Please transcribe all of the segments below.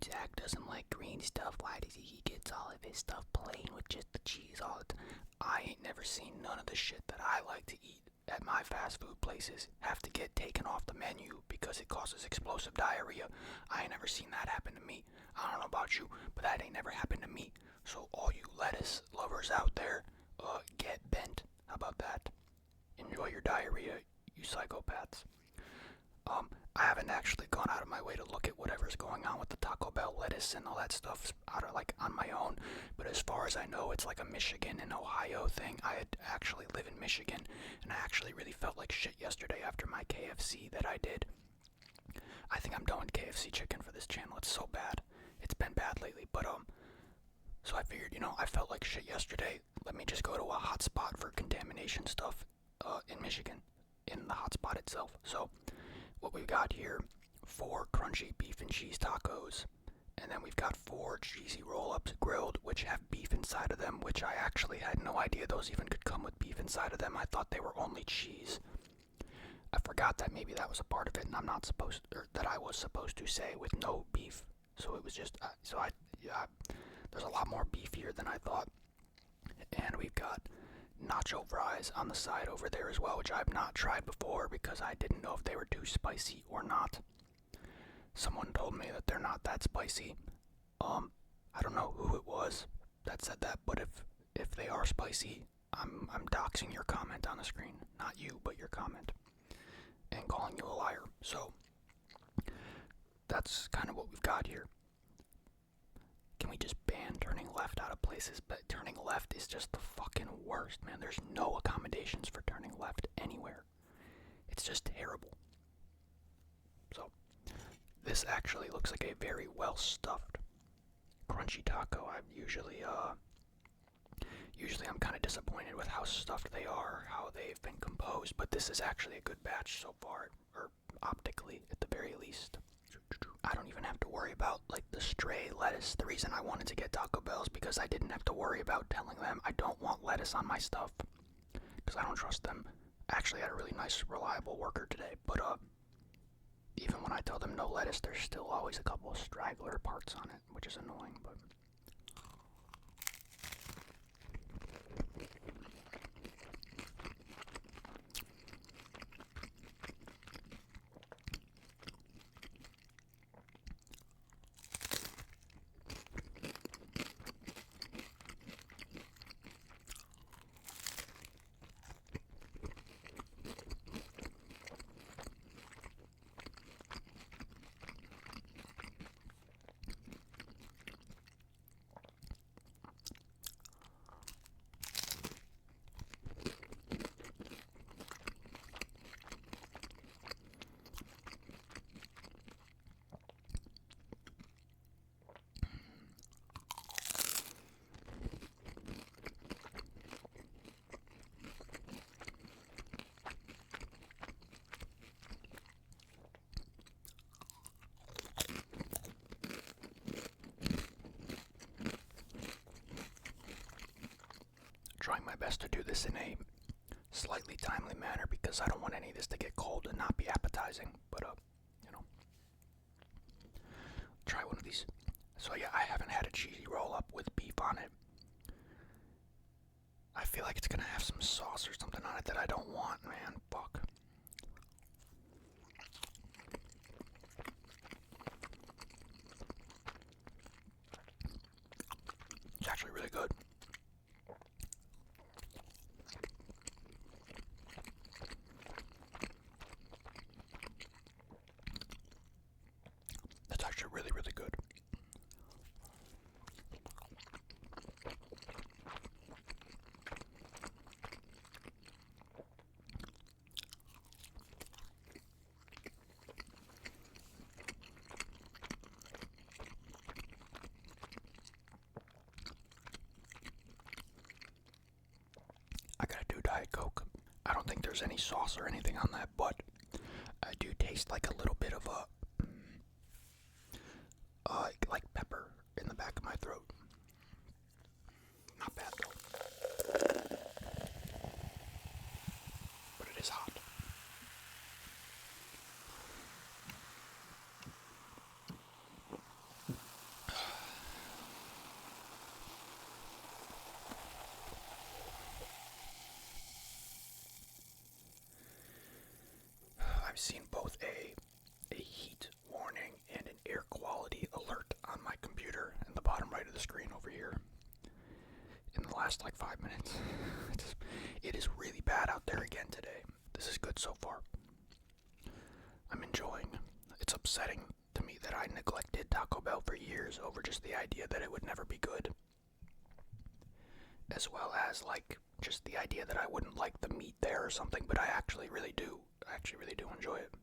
Zach doesn't like green stuff. Why does he gets all of his stuff plain with just the cheese all the time? I ain't never seen none of the shit that I like to eat at my fast food places have to get taken off the menu because it causes explosive diarrhea. I ain't never seen that happen to me. I don't know about you, but that ain't never happened to me. So all you lettuce lovers out there, get bent. How about that? Enjoy your diarrhea, you psychopaths. I haven't actually gone out of my way to look at whatever's going on with the Taco Bell lettuce and all that stuff out of like on my own. But as far as I know, it's like a Michigan and Ohio thing. I had actually live in Michigan, and I actually really felt like shit yesterday after my KFC that I did. I think I'm done with KFC chicken for this channel. It's so bad. It's been bad lately, but so I figured, I felt like shit yesterday. Let me just go to a hot spot for contamination stuff in Michigan, in the hot spot itself. So what we've got here, 4 crunchy beef and cheese tacos, and then we've got 4 cheesy roll-ups grilled, which have beef inside of them, which I actually had no idea those even could come with beef inside of them. I thought they were only cheese. I forgot that maybe that was a part of it, and that I was supposed to say with no beef. So it was just, there's a lot more beef here than I thought. And we've got nacho fries on the side over there as well, which I've not tried before because I didn't know if they were too spicy or not. Someone told me that they're not that spicy. I don't know who it was that said that, but if they are spicy, I'm doxing your comment on the screen. Not you, but your comment. And calling you a liar. So that's kind of what we've got here. Can we just ban turning left out of places? But turning left is just the fucking worst, man. There's no accommodations for turning left anywhere. It's just terrible. So, this actually looks like a very well stuffed crunchy taco. Usually I'm kind of disappointed with how stuffed they are, how they've been composed, but this is actually a good batch so far, or optically at the very least. I don't even have to worry about like the stray lettuce. The reason I wanted to get Taco Bell is because I didn't have to worry about telling them I don't want lettuce on my stuff, because I don't trust them. I actually had a really nice, reliable worker today, but even when I tell them no lettuce, there's still always a couple of straggler parts on it, which is annoying, but trying my best to do this in a slightly timely manner because I don't want any of this to get cold and not be appetizing, but try one of these. So yeah, I haven't had a cheesy roll-up with beef on it. I feel like it's gonna have some sauce or something on it that I don't want, man. Fuck. It's actually really good. That's actually really, really good. I gotta do Diet Coke. I don't think there's any sauce or anything on that, but I do taste like a little bit of a like pepper in the back of my throat. Not bad though. But it is hot. I've seen both a heat warning and an air quality alert on my computer in the bottom right of the screen over here in the last like 5 minutes. It is really bad out there again today. This is good so far. I'm enjoying. It's upsetting to me that I neglected Taco Bell for years over just the idea that it would never be good. As well as like just the idea that I wouldn't like the meat there or something, but I actually really do. I actually really do enjoy it.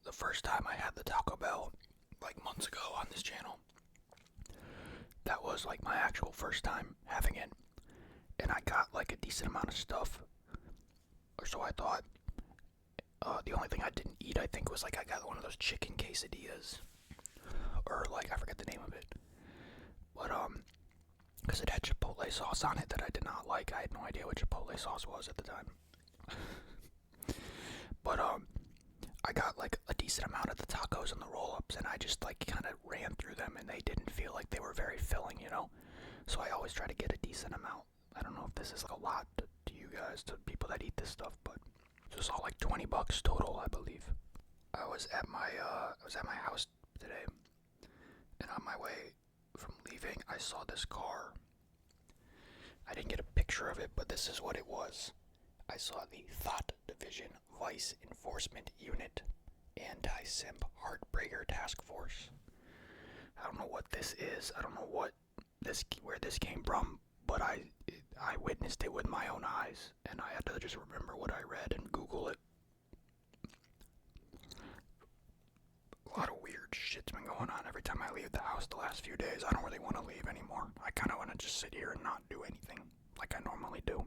The first time I had the Taco Bell, like months ago on this channel, that was like my actual first time having it, and I got like a decent amount of stuff, or so I thought. The only thing I didn't eat, I think, was like I got one of those chicken quesadillas, or like I forget the name of it, but because it had chipotle sauce on it that I did not like. I had no idea what chipotle sauce was at the time, but I got like a decent amount of the tacos and the roll-ups, and I just like kind of ran through them, and they didn't feel like they were very filling, you know? So I always try to get a decent amount. I don't know if this is like a lot to you guys, to people that eat this stuff, but it was all like $20 total, I believe. I was at my house today, and on my way from leaving, I saw this car. I didn't get a picture of it, but this is what it was. I saw the Thought Division Vice Enforcement Unit Anti-Simp Heartbreaker Task Force. I don't know what this is. I don't know where this came from, but I witnessed it with my own eyes, and I had to just remember what I read and Google it. A lot of weird shit's been going on every time I leave the house the last few days. I don't really want to leave anymore. I kind of want to just sit here and not do anything like I normally do.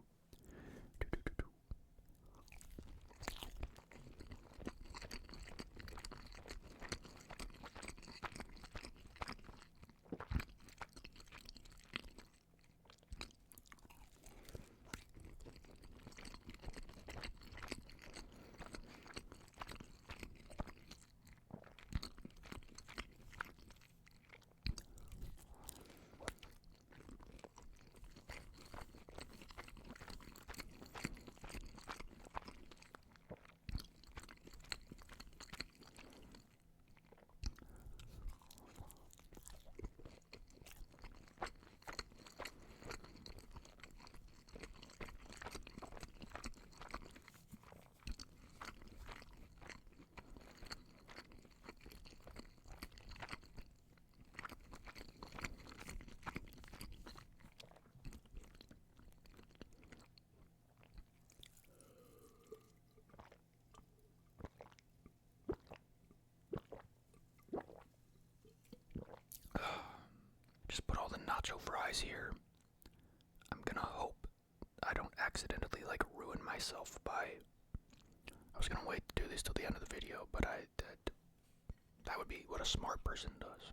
Just put all the nacho fries here. I'm gonna hope I don't accidentally like ruin myself by. I was gonna wait to do this till the end of the video, but that would be what a smart person does.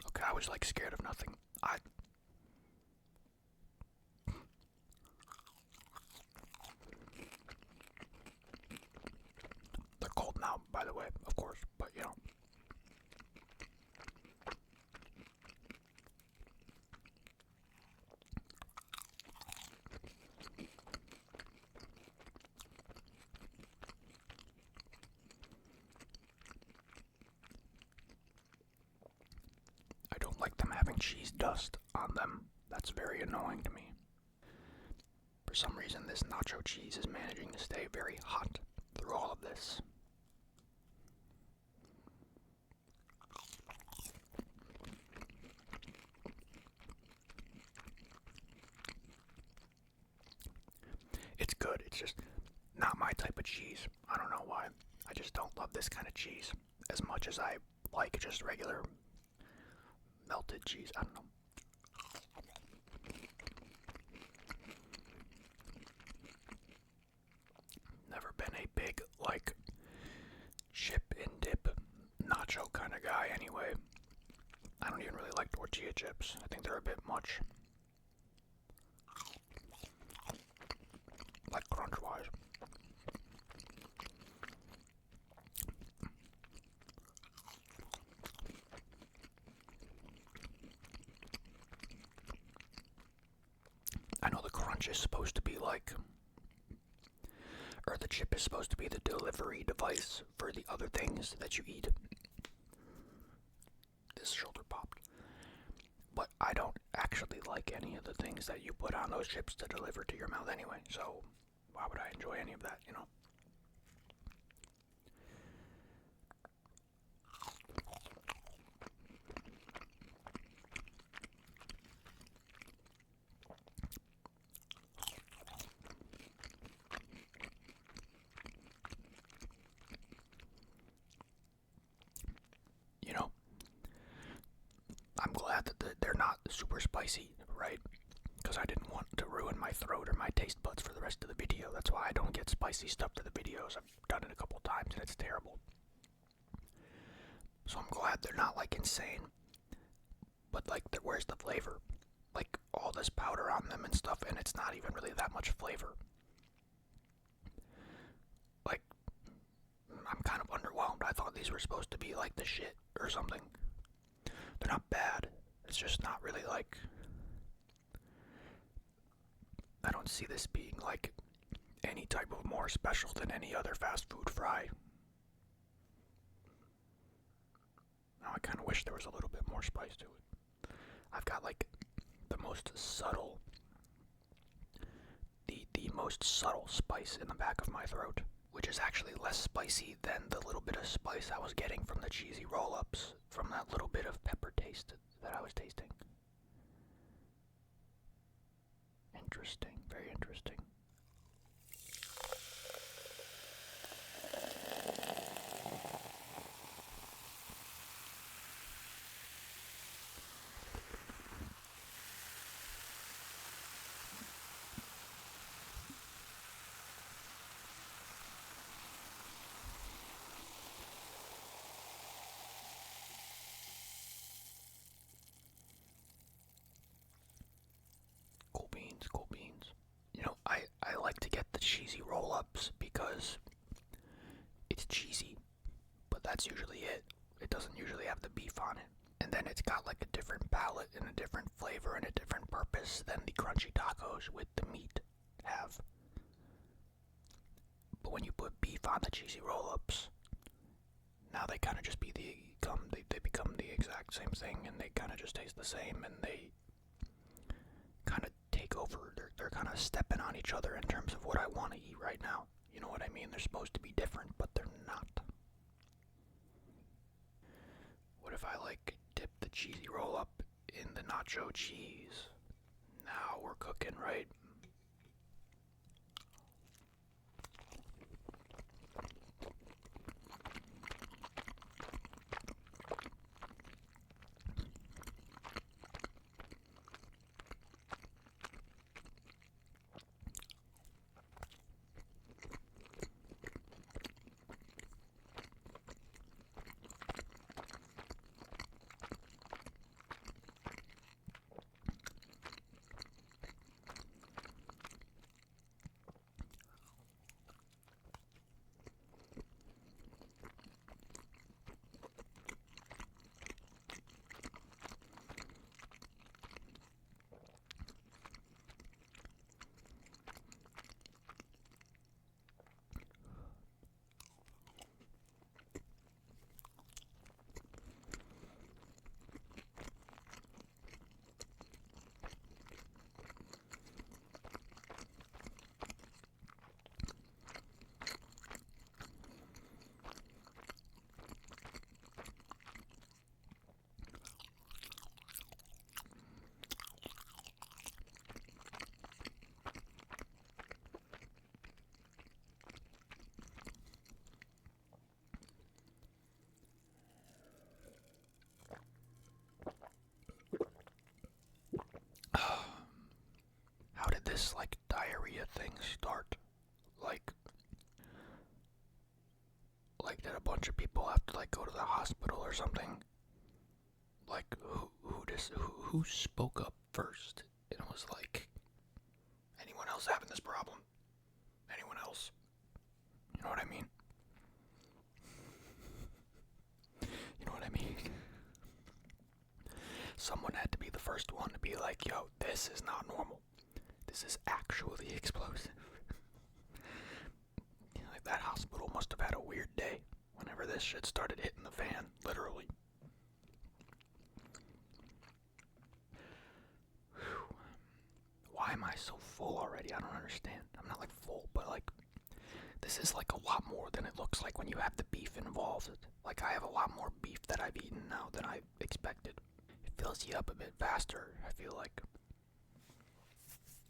Okay, I was like scared of nothing. They're cold now, by the way, of course, but you know. cheese dust on them. That's very annoying to me. For some reason, this nacho cheese is managing to stay very hot through all of this. It's good, it's just not my type of cheese. I don't know why. I just don't love this kind of cheese as much as I like just regular melted cheese. I don't know. Never been a big, like, chip and dip nacho kind of guy anyway. I don't even really like tortilla chips. I think they're a bit much. Like crunch-wise. I know the crunch is supposed to be like, or the chip is supposed to be the delivery device for the other things that you eat. This shoulder popped. But I don't actually like any of the things that you put on those chips to deliver to your mouth anyway, so why would I enjoy any of that, you know? You know, I'm glad that they're not super spicy, right? Because I didn't want to ruin my throat or my taste buds for the rest of the video. That's why I don't get spicy stuff to the videos. I've done it a couple times and it's terrible. So I'm glad they're not like insane. But like, where's the flavor? Like all this powder on them and stuff, and it's not even really that much flavor. Like, I'm kind of underwhelmed. I thought these were supposed to be like the shit or something. They're not bad. It's just not really like, I don't see this being like any type of more special than any other fast food fry. Now I kind of wish there was a little bit more spice to it. I've got like the most subtle, the most subtle spice in the back of my throat, which is actually less spicy than the little bit of spice I was getting from the cheesy roll-ups, from that little bit of pepper taste that I was tasting. Interesting, very interesting. Cool beans, cool beans. You know, I like to get the cheesy roll-ups because it's cheesy, but that's usually it. It doesn't usually have the beef on it. And then it's got like a different palate and a different flavor and a different purpose than the crunchy tacos with the meat have. But when you put beef on the cheesy roll-ups, now they kind of just they become the exact same thing, and they kind of just taste the same, and they kind of take over. They're kind of stepping on each other in terms of what I want to eat right now. You know what I mean? They're supposed to be different, but they're not. What if I like dip the cheesy roll up in the nacho cheese? Now we're cooking, right? this like diarrhea thing start? Like did a bunch of people have to like go to the hospital or something? Like who spoke up first? And it was like, anyone else having this problem? Anyone else? You know what I mean? You know what I mean? Someone had to be the first one to be like, yo, this is not normal. This is actually explosive. Like, that hospital must have had a weird day whenever this shit started hitting the fan, literally. Whew. Why am I so full already? I don't understand. I'm not like full, but like, this is like a lot more than it looks like when you have the beef involved. Like, I have a lot more beef that I've eaten now than I expected. It fills you up a bit faster, I feel like.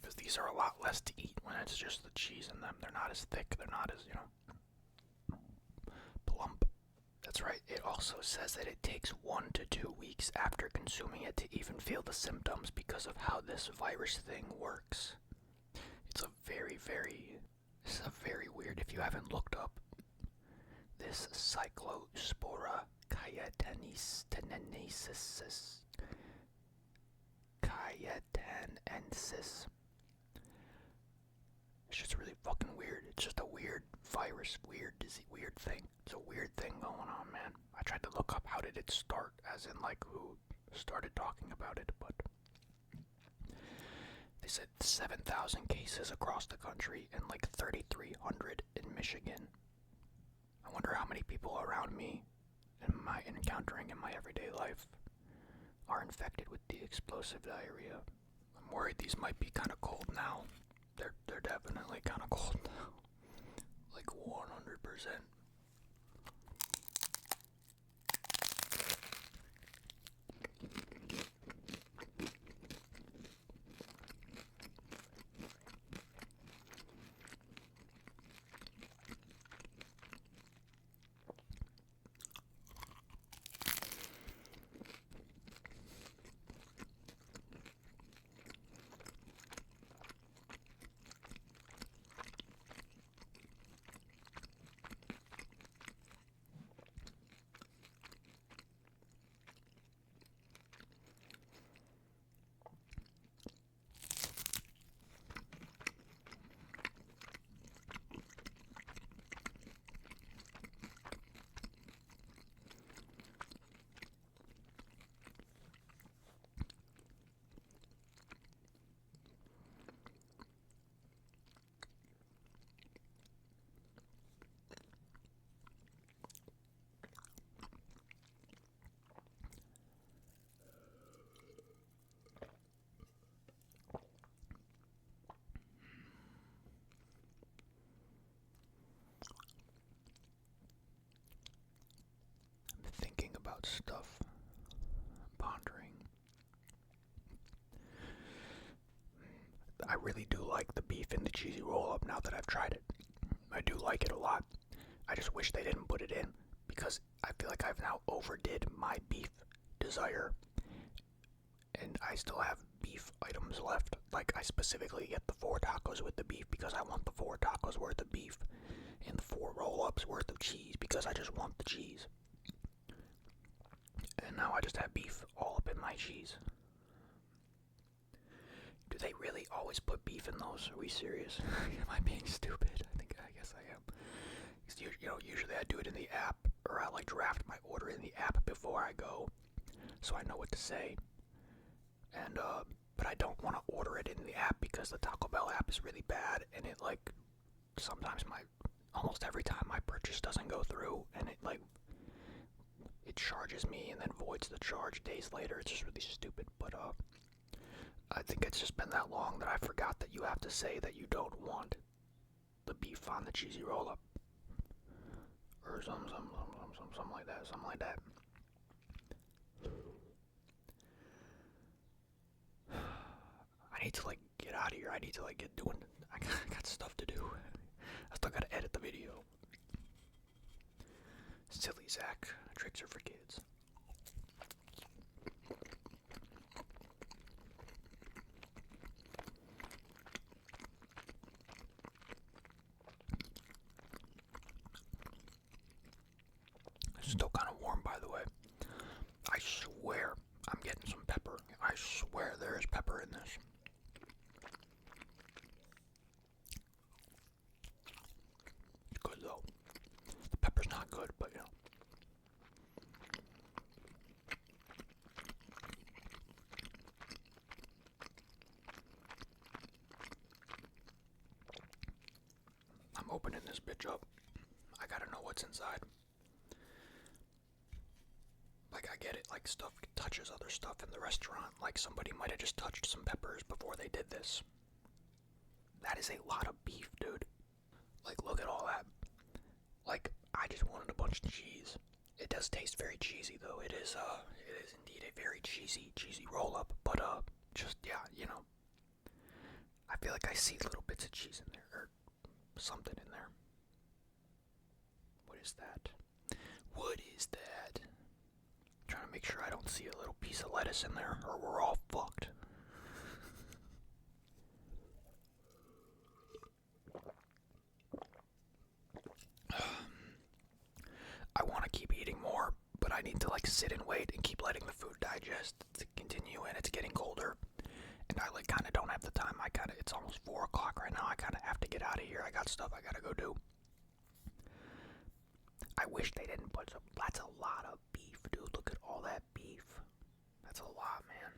Because these are a lot less to eat when it's just the cheese in them. They're not as thick, they're not as, plump. That's right, it also says that it takes 1 to 2 weeks after consuming it to even feel the symptoms because of how this virus thing works. It's a very weird, if you haven't looked up, this Cyclospora cayetanensis. It's just really fucking weird. It's just a weird virus, weird disease, weird thing. It's a weird thing going on, man. I tried to look up how did it start, as in like who started talking about it, but they said 7,000 cases across the country and like 3,300 in Michigan. I wonder how many people around me encountering in my everyday life are infected with the explosive diarrhea. I'm worried these might be kind of cold now. They're definitely kind of cold now. Like 100%. Thinking about stuff, pondering. I really do like the beef in the cheesy roll-up now that I've tried it. I do like it a lot. I just wish they didn't put it in, because I feel like I've now overdid my beef desire, and I still have beef items left. Like, I specifically get the 4 tacos with the beef because I want the 4 tacos worth of beef, and the 4 roll-ups worth of cheese because I just want the cheese. And now I just have beef all up in my cheese. Do they really always put beef in those? Are we serious? Am I being stupid? I guess I am. Usually I do it in the app, or I like draft my order in the app before I go, so I know what to say. And but I don't want to order it in the app because the Taco Bell app is really bad, and it like sometimes almost every time my purchase doesn't go through, and it charges me and then voids the charge days later. It's just really stupid, but I think it's just been that long that I forgot that you have to say that you don't want the beef on the cheesy roll-up. Or something like that. I need to like get out of here. I need to like get doing. I got stuff to do. I still gotta edit the video. Silly Zach. Tricks are for kids. Still kind of warm, by the way. I swear I'm getting some pepper. I swear there is pepper in this. It's good though. The pepper's not good, but you know. I'm opening this bitch up. I gotta know what's inside. Like, I get it, like, stuff touches other stuff in the restaurant. Like, somebody might have just touched some peppers before they did this. That is a lot of beef, dude. Like, look at all that. Like, I just wanted a bunch of cheese. It does taste very cheesy, though. It is indeed a very cheesy roll-up. But, just, yeah, you know. I feel like I see little bits of cheese in there, or something in there. What is that? What is that? I'm trying to make sure I don't see a little piece of lettuce in there, or we're all fucked. I want to keep eating more, but I need to like sit and wait and keep letting the food digest to continue, and it's getting colder. And I like kind of don't have the time. It's almost 4 o'clock right now. I kind of have to get out of here. I got stuff I gotta go do. I wish they didn't put some. That's a lot of beef, dude. Look at all that beef. That's a lot, man.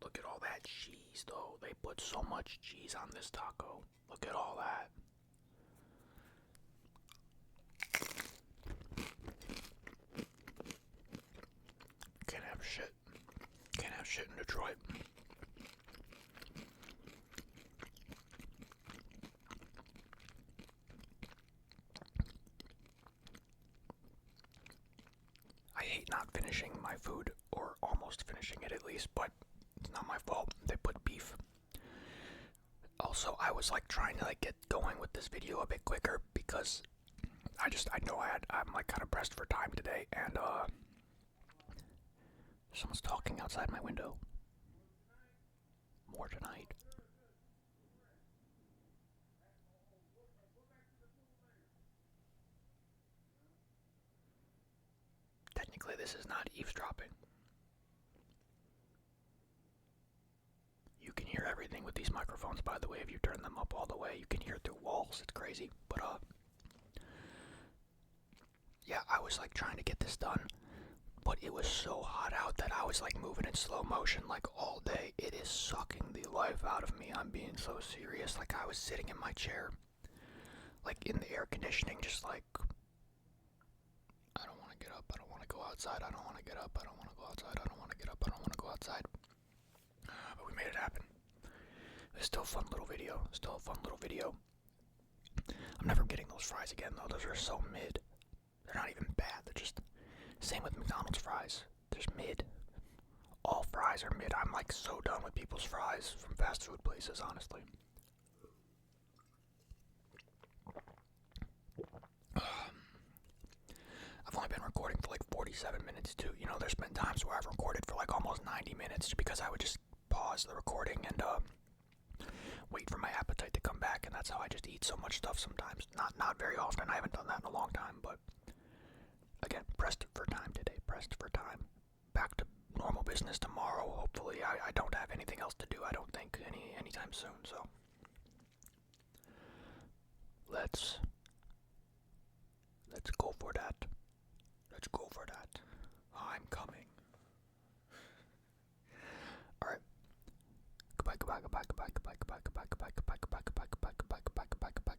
Look at all that cheese, though. They put so much cheese on this taco. Look at all that. Can't have shit. Can't have shit in Detroit. I hate not finishing my food, or almost finishing it at least, but it's not my fault. They put beef. Also, I was like trying to like get going with this video a bit quicker because I know I'm like kind of pressed for time today, and someone's talking outside my window. More tonight. Technically, this is not eavesdropping. You can hear everything with these microphones, by the way. If you turn them up all the way, you can hear through walls. It's crazy. But, yeah, I was, like, trying to get this done. But it was so hot out that I was, like, moving in slow motion, like, all day. It is sucking the life out of me. I'm being so serious. Like, I was sitting in my chair, like, in the air conditioning, just, like, I don't want to get up. I don't want to go outside. I don't want to get up. I don't want to go outside. I don't want to get up. I don't want to go outside. But we made it happen. It's still a fun little video. Still a fun little video. I'm never getting those fries again, though. Those are so mid. They're not even bad. They're just... Same with McDonald's fries. They're just mid. All fries are mid. I'm, like, so done with people's fries from fast food places, honestly. I've only been recording for, like, 47 minutes, too. You know, there's been times where I've recorded for, like, almost 90 minutes just because I would just pause the recording and, wait for my appetite to come back, and that's how I just eat so much stuff sometimes. Not very often. I haven't done that in a long time, but again, pressed for time today. Pressed for time. Back to normal business tomorrow. Hopefully, I don't have anything else to do. I don't think anytime soon. So let's go for that. Let's go for that. I'm coming. All right. Goodbye. Goodbye. Goodbye. Goodbye. Goodbye. Goodbye. Goodbye. Goodbye. Goodbye. Goodbye. Goodbye. Goodbye. Goodbye. Goodbye. Goodbye. Goodbye.